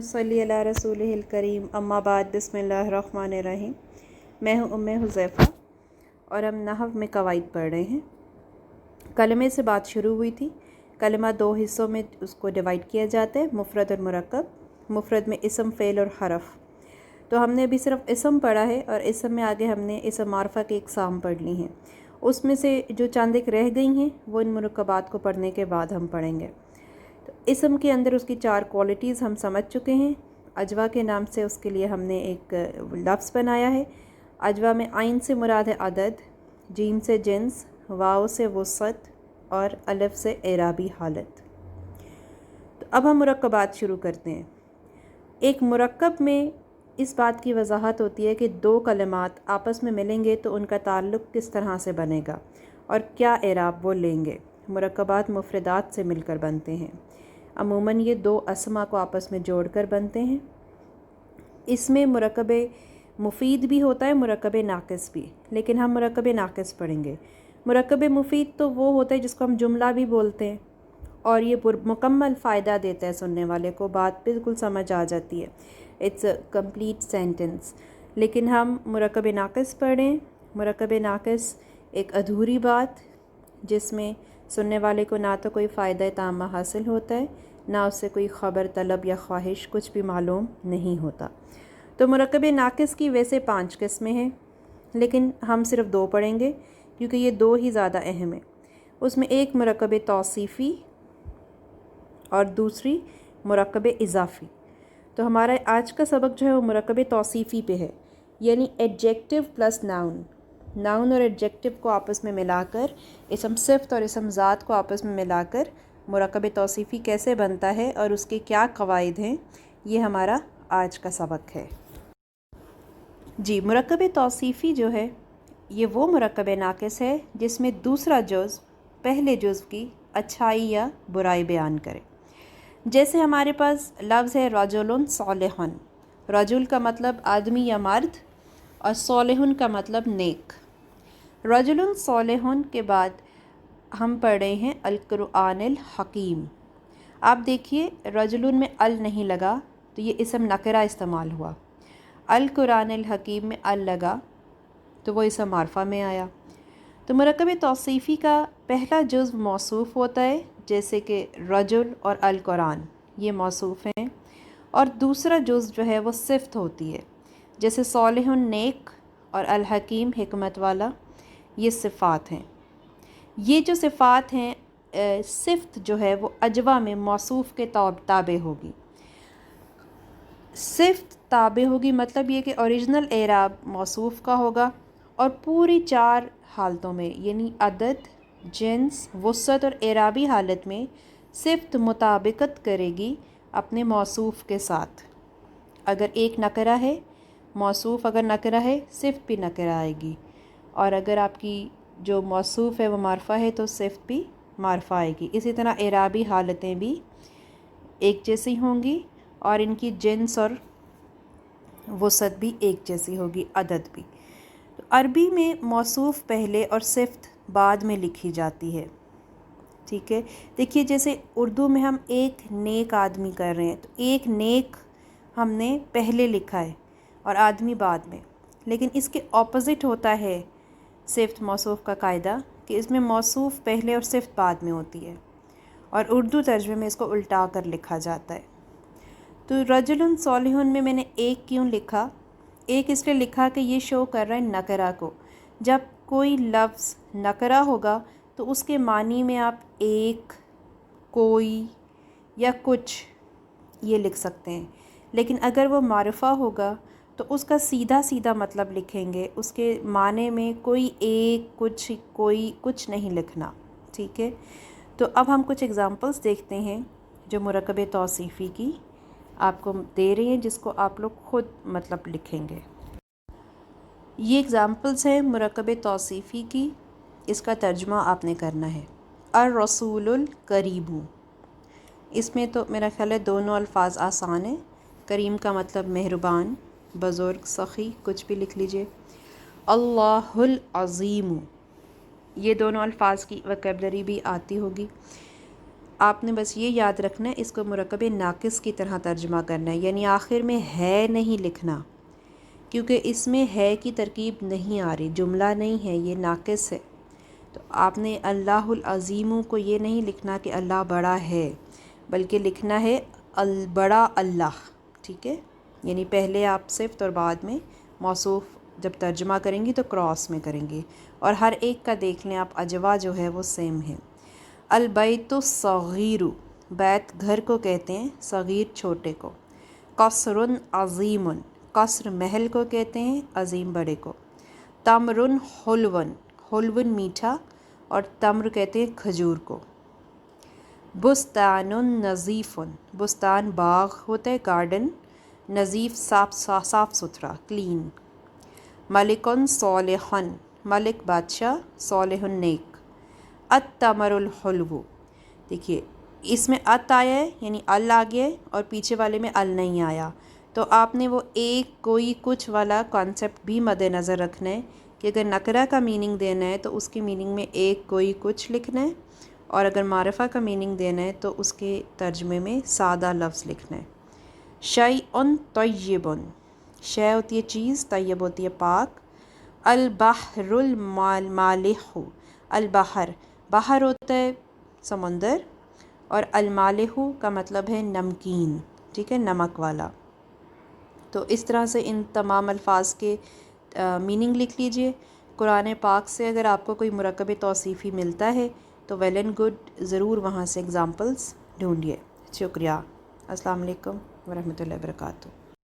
صلی اللہ رسولہ کریم اما بعد بسم اللہ الرحمن الرحیم۔ میں ہوں حذیفہ اور ہم نحو میں قواعد پڑھ رہے ہیں۔ کلمے سے بات شروع ہوئی تھی۔ کلمہ دو حصوں میں اس کو ڈیوائیڈ کیا جاتا ہے، مفرد اور مرکب۔ مفرد میں اسم، فعل اور حرف۔ تو ہم نے ابھی صرف اسم پڑھا ہے اور اسم میں آگے ہم نے اسم معرفہ کے اقسام پڑھ لی ہیں۔ اس میں سے جو چند ایک رہ گئی ہیں وہ ان مرکبات کو پڑھنے کے بعد ہم پڑھیں گے۔ تو اسم کے اندر اس کی 4 کوالٹیز ہم سمجھ چکے ہیں۔ اجوا کے نام سے اس کے لیے ہم نے ایک لفظ بنایا ہے۔ اجوا میں عین سے مراد ہے عدد، جیم سے جنس، واو سے وسعت اور الف سے اعرابی حالت۔ تو اب ہم مرکبات شروع کرتے ہیں۔ ایک مرکب میں اس بات کی وضاحت ہوتی ہے کہ دو کلمات آپس میں ملیں گے تو ان کا تعلق کس طرح سے بنے گا اور کیا اعراب وہ لیں گے۔ مرکبات مفردات سے مل کر بنتے ہیں۔ عموماً یہ دو اسما کو آپس میں جوڑ کر بنتے ہیں۔ اس میں مرکب مفید بھی ہوتا ہے، مرکب ناقص بھی، لیکن ہم مرکب ناقص پڑھیں گے۔ مرکب مفید تو وہ ہوتا ہے جس کو ہم جملہ بھی بولتے ہیں اور یہ مکمل فائدہ دیتا ہے، سننے والے کو بات بالکل سمجھ آ جاتی ہے، اٹس اے کمپلیٹ سینٹنس۔ لیکن ہم مرکب ناقص پڑھیں۔ مرکب ناقص ایک ادھوری بات جس میں سننے والے کو نہ تو کوئی فائدہ تامہ حاصل ہوتا ہے، نہ اس سے کوئی خبر، طلب یا خواہش کچھ بھی معلوم نہیں ہوتا۔ تو مرکب ناقص کی ویسے 5 قسمیں ہیں، لیکن ہم صرف 2 پڑھیں گے کیونکہ یہ 2 ہی زیادہ اہم ہیں۔ اس میں ایک مرکب توصیفی اور دوسری مرکب اضافی۔ تو ہمارا آج کا سبق جو ہے وہ مرکب توصیفی پہ ہے، یعنی ایڈجیکٹو پلس ناؤن۔ ناؤن اور ایڈجیکٹو کو آپس میں ملا کر، اسم صفت اور اسم ذات کو آپس میں ملا کر مرکب توصیفی کیسے بنتا ہے اور اس کے کیا قواعد ہیں، یہ ہمارا آج کا سبق ہے۔ جی، مرکب توصیفی جو ہے یہ وہ مرکب ناقص ہے جس میں دوسرا جزو پہلے جزو کی اچھائی یا برائی بیان کرے۔ جیسے ہمارے پاس لفظ ہے رجل صالح۔ رجل کا مطلب آدمی یا مرد اور صالح کا مطلب نیک۔ رجل صالح کے بعد ہم پڑھ رہے ہیں القرآن الحکیم۔ آپ دیکھیے رجل میں ال نہیں لگا تو یہ اسم نکرہ استعمال ہوا۔ القرآن الحکیم میں ال لگا تو وہ اسم معرفہ میں آیا۔ تو مرکب توصیفی کا پہلا جزو موصوف ہوتا ہے، جیسے کہ رجل اور القرآن یہ موصوف ہیں، اور دوسرا جزو جو ہے وہ صفت ہوتی ہے، جیسے صالح نیک اور الحکیم حکمت والا، یہ صفات ہیں۔ یہ جو صفات ہیں، صفت جو ہے وہ اجوا میں موصوف کے تابع ہوگی۔ صفت تابع ہوگی مطلب یہ کہ اوریجنل اعراب موصوف کا ہوگا، اور پوری 4 حالتوں میں یعنی عدد، جنس، وسعت اور اعرابی حالت میں صفت مطابقت کرے گی اپنے موصوف کے ساتھ۔ اگر ایک نکرہ ہے، موصوف اگر نکرہ ہے صفت بھی نکرہ آئے گی، اور اگر آپ کی جو موصوف ہے وہ معرفہ ہے تو صفت بھی معرفہ آئے گی۔ اسی طرح اعرابی حالتیں بھی ایک جیسی ہوں گی اور ان کی جنس اور وسعت بھی ایک جیسی ہوگی، عدد بھی۔ تو عربی میں موصوف پہلے اور صفت بعد میں لکھی جاتی ہے، ٹھیک ہے۔ دیکھیے جیسے اردو میں ہم ایک نیک آدمی کر رہے ہیں تو ایک نیک ہم نے پہلے لکھا ہے اور آدمی بعد میں، لیکن اس کے اپوزٹ ہوتا ہے صفت موصوف کا قاعدہ کہ اس میں موصوف پہلے اور صفت بعد میں ہوتی ہے، اور اردو ترجمے میں اس کو الٹا کر لکھا جاتا ہے۔ تو رجل صالح میں نے ایک کیوں لکھا؟ ایک اس لیے لکھا کہ یہ شو کر رہا ہے نکرہ کو۔ جب کوئی لفظ نکرہ ہوگا تو اس کے معنی میں آپ ایک، کوئی یا کچھ یہ لکھ سکتے ہیں، لیکن اگر وہ معرفہ ہوگا تو اس کا سیدھا سیدھا مطلب لکھیں گے، اس کے معنی میں کوئی ایک، کچھ، کوئی کچھ نہیں لکھنا، ٹھیک ہے۔ تو اب ہم کچھ ایگزامپلس دیکھتے ہیں جو مرکب توصیفی کی آپ کو دے رہے ہیں، جس کو آپ لوگ خود مطلب لکھیں گے۔ یہ ایگزامپلس ہیں مرکب توصیفی کی، اس کا ترجمہ آپ نے کرنا ہے۔ الرسول الکریم، اس میں تو میرا خیال ہے دونوں الفاظ آسان ہیں۔ کریم کا مطلب مہربان، بزرگ، سخی، کچھ بھی لکھ لیجئے۔ اللہ العظیم، یہ دونوں الفاظ کی وکیبلری بھی آتی ہوگی۔ آپ نے بس یہ یاد رکھنا ہے اس کو مرکب ناقص کی طرح ترجمہ کرنا ہے، یعنی آخر میں ہے نہیں لکھنا، کیونکہ اس میں ہے کی ترکیب نہیں آ رہی، جملہ نہیں ہے، یہ ناقص ہے۔ تو آپ نے اللہ العظیم کو یہ نہیں لکھنا کہ اللہ بڑا ہے، بلکہ لکھنا ہے بڑا اللہ، ٹھیک ہے؟ یعنی پہلے آپ صفت اور بعد میں موصوف جب ترجمہ کریں گی تو کراس میں کریں گی، اور ہر ایک کا دیکھ لیں آپ، اجوا جو ہے وہ سیم ہے۔ البیت الصغیر، بیت گھر کو کہتے ہیں، صغیر چھوٹے کو۔ قصر عظیم، قصر محل کو کہتے ہیں، عظیم بڑے کو۔ تمر حلو، حلو میٹھا، اور تمر کہتے ہیں کھجور کو۔ بستان نظیف، بستان باغ ہوتا ہے، گارڈن، نظیف صاف ستھرا، کلین۔ ملک صالح، ملک بادشاہ، صالح نیک۔ التمر الحلو، دیکھیے اس میں ات آیا ہے یعنی ال آ گیا ہے، اور پیچھے والے میں ال نہیں آیا، تو آپ نے وہ ایک کوئی کچھ والا کانسیپٹ بھی مد نظر رکھنا ہے کہ اگر نکرہ کا میننگ دینا ہے تو اس کی میننگ میں ایک کوئی کچھ لکھنا ہے، اور اگر معرفہ کا میننگ دینا ہے تو اس کے ترجمے میں سادہ لفظ لکھنا ہے۔ شیء طیب، شے ہوتی ہے چیز، طیب ہوتی ہے پاک۔ البحر المالح، البحر بحر ہوتا ہے سمندر، اور المالح کا مطلب ہے نمکین، ٹھیک ہے، نمک والا۔ تو اس طرح سے ان تمام الفاظ کے میننگ لکھ لیجئے۔ قرآن پاک سے اگر آپ کو کوئی مرکب توصیفی ملتا ہے تو ویل اینڈ گڈ، ضرور وہاں سے اگزامپلس ڈھونڈیے۔ شکریہ۔ السلام علیکم ورحمۃ اللہ وبرکاتہ۔